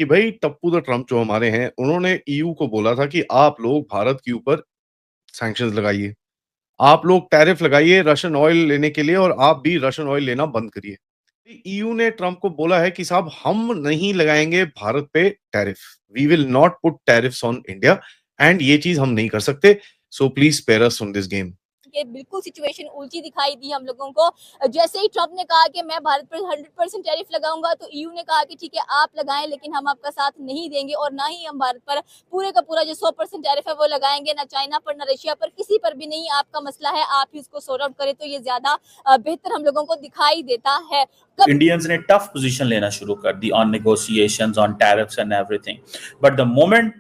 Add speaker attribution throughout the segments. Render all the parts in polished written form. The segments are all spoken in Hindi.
Speaker 1: कि भाई टप्पू द ट्रम्प जो हमारे हैं, उन्होंने ईयू को बोला था कि आप लोग भारत के ऊपर सैंक्शंस लगाइए। आप लोग टैरिफ लगाइए रशियन ऑयल लेने के लिए और आप भी रशियन ऑयल लेना बंद करिए। ईयू ने ट्रम्प को बोला है कि साहब हम नहीं लगाएँगे भारत पे tariff. We will not put tariffs on India and ये चीज़ हम नहीं कर सकते। So please spare us from this game.
Speaker 2: ये बिल्कुल सिचुएशन उल्टी दिखाई दी हम लोगों को। जैसे ही ट्रम्प ने कहा कि मैं भारत पर 100% टैरिफ लगाऊंगा, तो ईयू ने कहा कि ठीक है आप लगाएं, लेकिन हम आपका साथ नहीं देंगे और ना ही हम भारत पर पूरे का पूरा जो 100% टैरिफ है वो लगाएंगे, ना चाइना पर ना रशिया पर, किसी पर भी नहीं। आपका मसला है, आप ही उसको सॉर्ट आउट करें, तो ये ज्यादा बेहतर हम लोगों को दिखाई देता है।
Speaker 3: इंडियंस ने टफ पोजीशन लेना शुरू कर दी on negotiations, on tariffs and everything. But the moment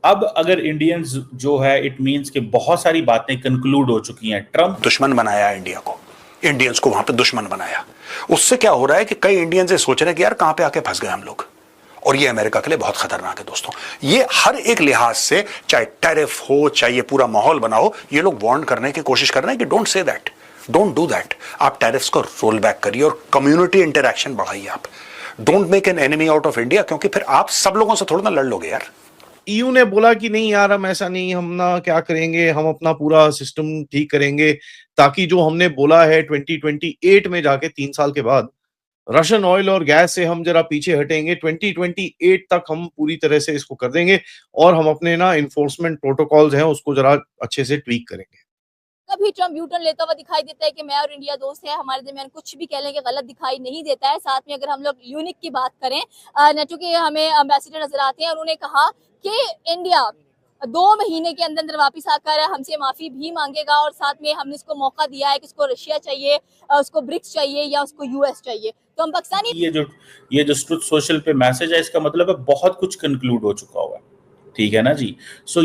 Speaker 3: अब अगर इंडियंस जो है, इट मींस कि बहुत सारी बातें कंक्लूड हो चुकी हैं। ट्रम्प
Speaker 4: दुश्मन बनाया इंडिया को, इंडियंस को वहां पे दुश्मन बनाया। उससे क्या हो रहा है कि कई इंडियंस ये सोच रहे हैं कि यार कहां पे आके फंस गए हम लोग, और ये अमेरिका के लिए बहुत खतरनाक है दोस्तों। ये हर एक लिहाज से, चाहे टैरिफ हो, चाहे ये पूरा माहौल बनाओ, ये लोग वार्न करने की कोशिश कर रहे हैं कि don't say that, don't do that. आप टैरिफ्स को रोल बैक करिए और कम्युनिटी इंटरैक्शन बढ़ाइए। आप don't make an enemy out of India, क्योंकि फिर आप सब लोगों से थोड़ा ना लड़ लोगे यार।
Speaker 1: ईयू ने बोला कि नहीं यार हम ऐसा नहीं, हम ना क्या करेंगे, हम अपना पूरा सिस्टम ठीक करेंगे ताकि जो हमने बोला है 2028 में जाके 3 साल के बाद रशियन ऑयल और गैस से हम जरा पीछे हटेंगे, 2028 तक हम पूरी तरह से इसको कर देंगे और हम अपने ना इन्फोर्समेंट प्रोटोकॉल्स हैं उसको जरा अच्छे से ट्वीक करेंगे।
Speaker 2: कभी ट्रम्प यू टर्न लेता हुआ दिखाई देता है कि मैं और इंडिया दोस्त है, हमारे दरमियान कुछ भी कह लें कि गलत दिखाई नहीं देता है। साथ में अगर हम लोग यूनिक की बात करें, नेटो के हमें एम्बेसडर नजर आते हैं और उन्होंने कहा कि इंडिया 2 महीने के अंदर अंदर वापस आकर हमसे माफी भी मांगेगा, और साथ में हमने इसको मौका दिया है कि उसको रशिया चाहिए, उसको ब्रिक्स चाहिए या उसको यूएस चाहिए, तो हम पाकिस्तानी।
Speaker 3: ये जो ट्रुथ सोशल पे मैसेज है, इसका मतलब है बहुत कुछ कंक्लूड हो चुका हुआ है, ठीक है ना जी। सो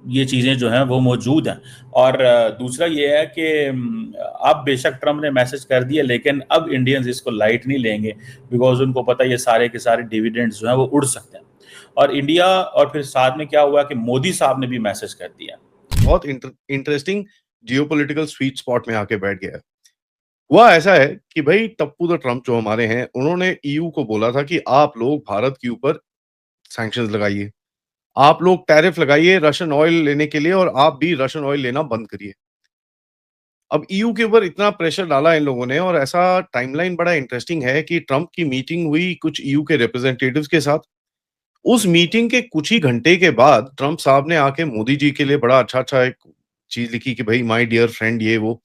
Speaker 3: ये चीज़ें जो हैं वो मौजूद हैं। और दूसरा ये है कि अब बेशक ट्रम्प ने मैसेज कर दिया, लेकिन अब इंडियंस इसको लाइट नहीं लेंगे, बिकॉज उनको पता है ये सारे के सारे डिविडेंड्स जो हैं वो उड़ सकते हैं। और इंडिया, और फिर साथ में क्या हुआ कि मोदी साहब ने भी मैसेज कर दिया।
Speaker 1: बहुत इंटरेस्टिंग जियोपॉलिटिकल स्वीट स्पॉट में आके बैठ गया है। हुआ ऐसा है कि भाई टप्पू द ट्रम्प जो हमारे हैं, उन्होंने ईयू को बोला था कि आप लोग भारत के ऊपर सैंक्शंस लगाइए। आप लोग टैरिफ लगाइए रशियन ऑयल लेने के लिए और आप भी रशियन ऑयल लेना बंद करिए। अब ईयू के ऊपर इतना प्रेशर डाला इन लोगों ने, और ऐसा टाइमलाइन बड़ा इंटरेस्टिंग है कि ट्रम्प की मीटिंग हुई कुछ ईयू के रिप्रेजेंटेटिव्स के साथ। उस मीटिंग के कुछ ही घंटे के बाद ट्रम्प साहब ने आके मोदी जी के लिए बड़ा अच्छा-अच्छा एक चीज़ लिखी कि भाई माय डियर फ्रेंड ये वो।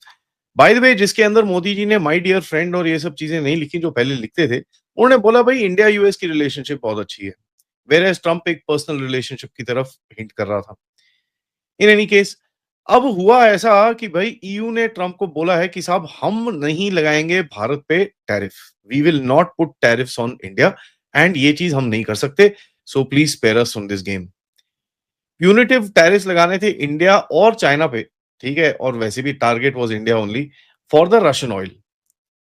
Speaker 1: बाय द वे जिसके अंदर मोदी जी ने माय डियर फ्रेंड और ये सब चीज़ें नहीं लिखी जो पहले लिखते थे। उन्होंने बोला भाई इंडिया यूएस की रिलेशनशिप बहुत अच्छी है। व्हेयरएज़ ट्रम्प एक पर्सनल रिलेशनशिप की तरफ हिंट कर रहा था। इन एनी केस अब हुआ ऐसा कि भाई ईयू ने ट्रम्प को बोला है कि साहब हम नहीं लगाएँगे भारत पे tariff. We will not put tariffs on India and ये चीज़ हम नहीं कर सकते। So please spare us from this game. Punitive tariffs लगाने थे इंडिया और चाइना पे, ठीक है, और वैसे भी target was India only for the Russian oil.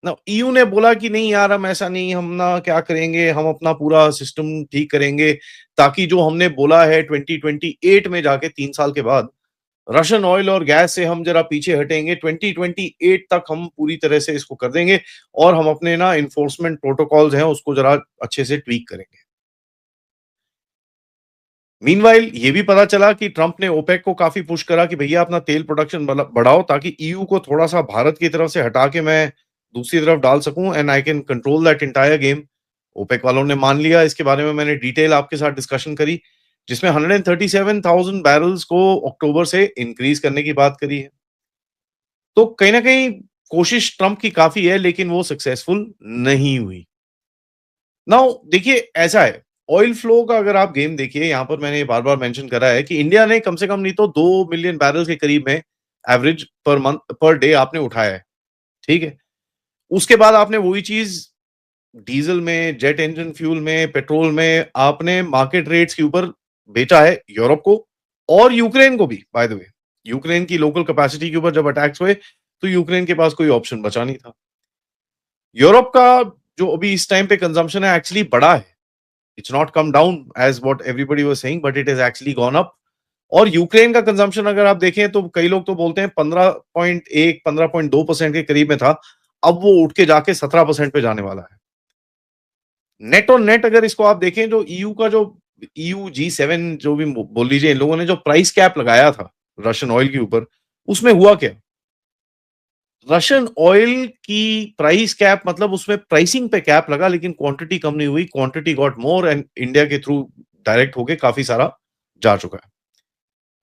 Speaker 1: Now EU ने बोला कि नहीं यार हम ऐसा नहीं, हम ना क्या करेंगे, हम अपना पूरा सिस्टम ठीक करेंगे ताकि जो हमने बोला है 2028 में जाके 3 साल के बाद रशियन ऑयल और गैस से हम जरा पीछे हटेंगे, 2028 तक हम पूरी तरह से इसको कर देंगे और हम अपने ना इन्फोर्समेंट प्रोटोकॉल्स हैं उसको जरा अच्छे से ट्वीक करेंगे। मीनवाइल ये भी पता चला कि ट्रम्प ने ओपेक को काफी पुश करा कि भैया अपना तेल प्रोडक्शन बढ़ाओ ताकि ईयू को थोड़ा सा भारत की तरफ से हटा के मैं दूसरी तरफ डाल सकूं and I can control that entire game. OPEC वालों ने मान लिया। इसके बारे में मैंने डिटेल आपके साथ डिस्कशन करी जिसमें 137,000 बैरल्स को अक्टूबर से इंक्रीज करने की बात करी है। तो कहीं ना कहीं कोशिश ट्रम्प की काफी है लेकिन वो सक्सेसफुल नहीं हुई। नाउ देखिए ऐसा है, ऑयल फ्लो का अगर आप गेम देखिए, यहां पर मैंने बार-बार मेंशन करा है कि इंडिया ने कम से कम नहीं तो 2 मिलियन बैरल्स के करीब में average per month per day आपने उठाया है, ठीक है? उसके बाद आपने वही चीज़ डीजल में, जेट इंजन फ्यूल में, पेट्रोल में आपने मार्केट रेट्स के ऊपर बेचा है यूरोप को और यूक्रेन को भी बाय द वे। यूक्रेन की लोकल कैपेसिटी के ऊपर जब अटैक्स हुए, तो यूक्रेन के पास कोई ऑप्शन बचा नहीं था। यूरोप का जो अभी इस टाइम पे कंजम्पशन है एक्चुअली बढ़ा है। It's not come down as what everybody was saying but it has actually gone up. और यूक्रेन का कंजम्पशन अगर आप देखें तो कई लोग तो बोलते हैं 15.1 15.2% के करीब में था। अब वो उठ के जाके 17% पे जाने वाला है। नेट और नेट अगर इसको आप देखें, जो ईयू का जो ईयू G7 जो भी बोल लीजिए, इन लोगों ने जो प्राइस कैप लगाया था रशियन ऑयल के ऊपर, उसमें हुआ क्या? रशियन ऑयल की प्राइस कैप मतलब उसमें प्राइसिंग पे कैप लगा, लेकिन क्वांटिटी कम नहीं हुई, quantity got more and India के थ्रू डायरेक्ट होके काफी सारा जा चुका है।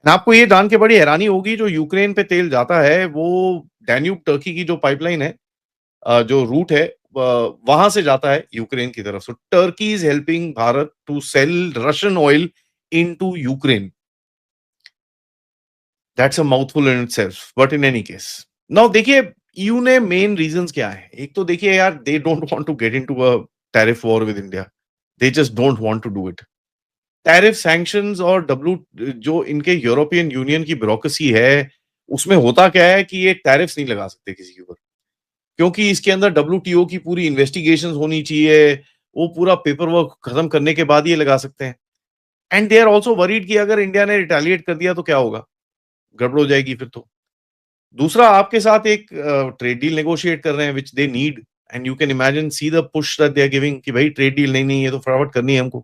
Speaker 1: आपको ये जान के बड़ी हैरानी होगी, जो यूक्रेन पे तेल जाता है वो डैन्यूब टर्की की जो पाइपलाइन है, जो रूट है, वहां से जाता है यूक्रेन की तरफ। So Turkey is helping Bharat to sell Russian oil into Ukraine. That's a mouthful in itself, but in any case now देखिए ईयू ने मेन रीजंस क्या है। एक तो देखिए यार, they don't want to get into a tariff war with India, they just don't want to do it. Tariff sanctions और जो इनके यूरोपियन यूनियन की ब्यूरोक्रेसी है, उसमें होता क्या है कि ये टैरिफ्स नहीं लगा सकते किसी के ऊपर, क्योंकि इसके अंदर WTO की पूरी इन्वेस्टिगेशंस होनी चाहिए, वो पूरा पेपर वर्क खत्म करने के बाद ये लगा सकते हैं। And they are also worried कि अगर इंडिया ने रिटेलिएट कर दिया तो क्या होगा, गड़बड़ हो जाएगी फिर तो। दूसरा, आपके साथ एक ट्रेड डील नेगोशिएट कर रहे हैं which they need, and you can imagine see the push that they are giving कि भाई ट्रेड डील नहीं ये तो फटाफट करनी है हमको।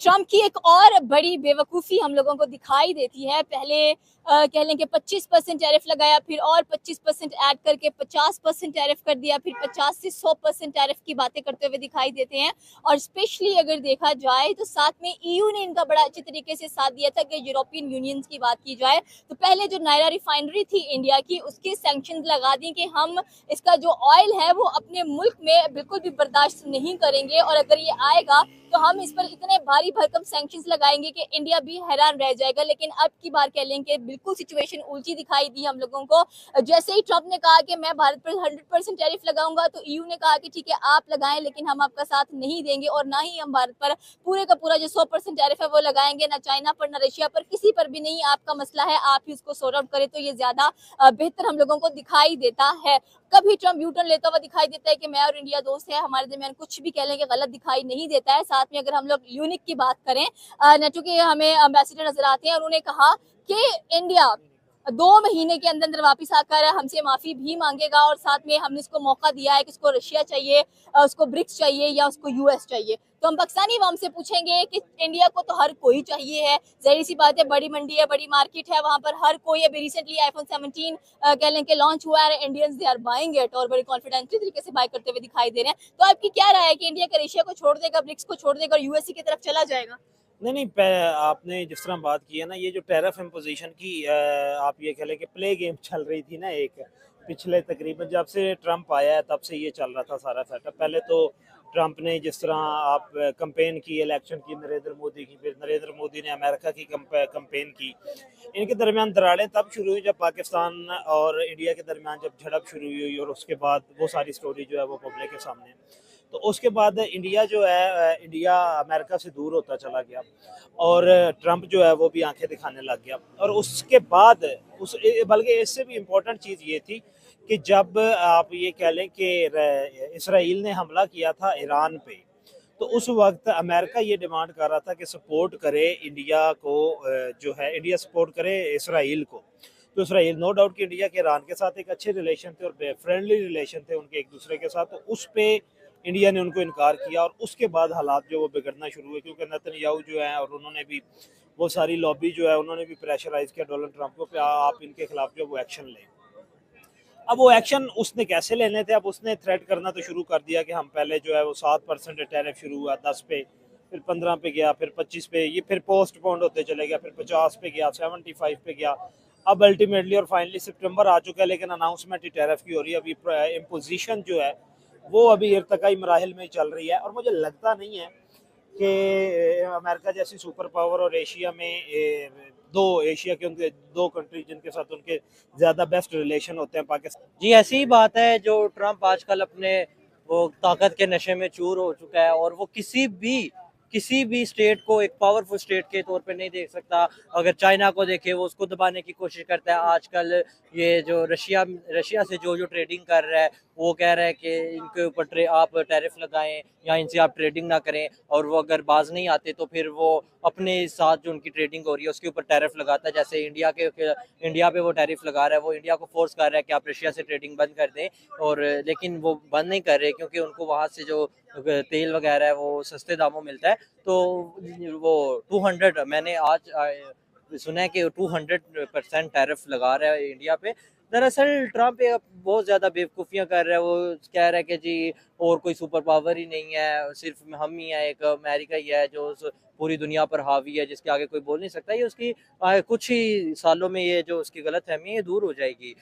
Speaker 2: ट्रम्प की एक और बड़ी बेवकूफ़ी हम लोगों को दिखाई देती है। पहले कह लें कि 25% टैरिफ लगाया, फिर और 25% ऐड करके 50% टैरिफ कर दिया, फिर 50 से 100% टैरिफ की बातें करते हुए दिखाई देते हैं। और स्पेशली अगर देखा जाए तो साथ में ईयू ने इनका बड़ा अच्छे तरीके से साथ दिया था। कि यूरोपियन यूनियन की बात की जाए तो पहले जो नायरा रिफाइनरी थी इंडिया की, उसके सैंक्शन लगा दी कि हम इसका जो ऑयल है वो अपने मुल्क में बिल्कुल भी बर्दाश्त नहीं करेंगे, और अगर ये आएगा तो हम इस पर इतने भारी भरकम सैंक्शंस लगाएंगे कि इंडिया भी हैरान रह जाएगा। लेकिन अब की बार कह लें कि बिल्कुल सिचुएशन उल्टी दिखाई दी हम लोगों को। जैसे ही ट्रम्प ने कहा कि मैं भारत पर 100% टैरिफ लगाऊंगा, तो ईयू ने कहा कि ठीक है आप लगाएं, लेकिन हम आपका साथ नहीं देंगे, और ना ही हम भारत पर पूरे का पूरा जो 100% टैरिफ है वो लगाएंगे, ना चाइना पर, ना रशिया पर, किसी पर भी नहीं। आपका मसला है, आप ही उसको सॉर्ट आउट करें, तो ये ज्यादा बेहतर हम लोगों को दिखाई देता है। कभी ट्रम्प यू टर्न लेता हुआ दिखाई देता है कि मैं और इंडिया दोस्त है, हमारे दरमियान कुछ भी कह लें कि गलत दिखाई नहीं देता है। साथ में अगर हम लोग यूनिक की बात करें, चूंकि हमें एम्बेसडर नजर आते हैं, उन्होंने कहा कि इंडिया 2 महीने के अंदर अंदर वापस आकर हमसे माफी भी मांगेगा, और साथ में हमने इसको मौका दिया है कि उसको रशिया चाहिए, उसको ब्रिक्स चाहिए, या उसको यूएस चाहिए। तो हम पाकिस्तानी अवाम से पूछेंगे कि इंडिया को तो हर कोई चाहिए है, जाहिर सी बात है, बड़ी मंडी है, बड़ी मार्केट है, वहां पर हर कोई। अभी रिसेंटली आईफोन 17 कह लें कि लॉन्च हुआ है, Indians they are buying it, और बड़ी कॉन्फिडेंटली तरीके से बाय करते हुए दिखाई दे रहे हैं। तो आपकी क्या राय है कि इंडिया का रशिया को छोड़ देगा, ब्रिक्स को छोड़ देगा और यूएसए की तरफ चला जाएगा?
Speaker 5: नहीं, आपने जिस तरह बात की है ना, ये जो टैरिफ इम्पोजिशन की आप ये कह लें कि प्ले गेम चल रही थी ना, एक पिछले तकरीबन जब से ट्रम्प आया है तब से ये चल रहा था सारा सेटअप। पहले तो ट्रम्प ने जिस तरह आप कंपेन की, इलेक्शन की नरेंद्र मोदी की, फिर नरेंद्र मोदी ने अमेरिका की कंपेन की। इनके दरमियान दरारें तब शुरू हुई जब पाकिस्तान और इंडिया के दरमियान जब झड़प शुरू हुई, और उसके बाद वो सारी स्टोरी जो है वो पब्लिक के सामने। तो उसके बाद इंडिया जो है, इंडिया अमेरिका से दूर होता चला गया, और ट्रम्प जो है वो भी आंखें दिखाने लग गया। और उसके बाद बल्कि इससे भी इम्पोर्टेंट चीज़ ये थी कि जब आप ये कह लें कि इसराइल ने हमला किया था ईरान पे, तो उस वक्त अमेरिका ये डिमांड कर रहा था कि सपोर्ट करे इंडिया को, जो है इंडिया सपोर्ट करे इसराइल को। तो इसराइल, नो डाउट कि इंडिया के ईरान के साथ एक अच्छे रिलेशन थे और फ्रेंडली रिलेशन थे उनके एक दूसरे के साथ, तो उस पर इंडिया ने उनको इनकार किया, और उसके बाद हालात जो वो बिगड़ना शुरू हुए, क्योंकि नेतन्याहू जो है, और उन्होंने भी वो सारी लॉबी जो है, उन्होंने भी प्रेशराइज किया डोनाल्ड ट्रंप को कि आप इनके खिलाफ जो वो एक्शन लें। अब वो एक्शन उसने कैसे लेने थे, अब उसने थ्रेट करना तो शुरू कर दिया कि हम पहले जो है वो 7% टैरिफ शुरू हुआ 10 पे, फिर 15 पे गया, फिर 25 पे, ये फिर पोस्टपोन्ड होते चले गया, फिर 50 पे गया, 75 पे गया, अब अल्टीमेटली और फाइनली सितंबर आ चुका है, लेकिन अनाउंसमेंट ही टैरिफ की हो रही है। अभी इम्पोजिशन जो है वो अभी इर्तकाई मराहिल में चल रही है, और मुझे लगता नहीं है कि अमेरिका जैसी सुपर पावर और एशिया में एशिया के उनके 2 कंट्री जिनके साथ उनके ज़्यादा बेस्ट रिलेशन होते हैं, पाकिस्तान।
Speaker 6: जी ऐसी ही बात है। जो ट्रम्प आजकल अपने वो ताकत के नशे में चूर हो चुका है, और वो किसी भी स्टेट को एक पावरफुल स्टेट के तौर पे नहीं देख सकता। अगर चाइना को देखे, वो उसको दबाने की कोशिश करता है। आजकल ये जो रशिया से जो ट्रेडिंग कर रहा है, वो कह रहा है कि इनके ऊपर आप टैरिफ लगाएं या इनसे आप ट्रेडिंग ना करें, और वो अगर बाज नहीं आते तो फिर वो अपने साथ जो उनकी ट्रेडिंग हो रही है उसके ऊपर टैरिफ लगाता है। जैसे इंडिया पे वो टैरिफ लगा रहा है, वो इंडिया को फोर्स कर रहा है कि आप रशिया से ट्रेडिंग बंद कर दें, और लेकिन वो बंद नहीं कर रहे क्योंकि उनको वहाँ से जो तेल वगैरह है वो सस्ते दामों मिलता है। तो वो 200, मैंने आज सुना है कि 200% टैरिफ लगा रहा है इंडिया पे। दरअसल ट्रम्प बहुत ज़्यादा बेवकूफ़ियाँ कर रहा है। वो कह रहा है कि जी और कोई सुपर पावर ही नहीं है, सिर्फ हम ही हैं, एक अमेरिका ही है जो पूरी दुनिया पर हावी है, जिसके आगे कोई बोल नहीं सकता। ये उसकी कुछ ही सालों में ये जो उसकी गलतफहमी है ये दूर हो जाएगी।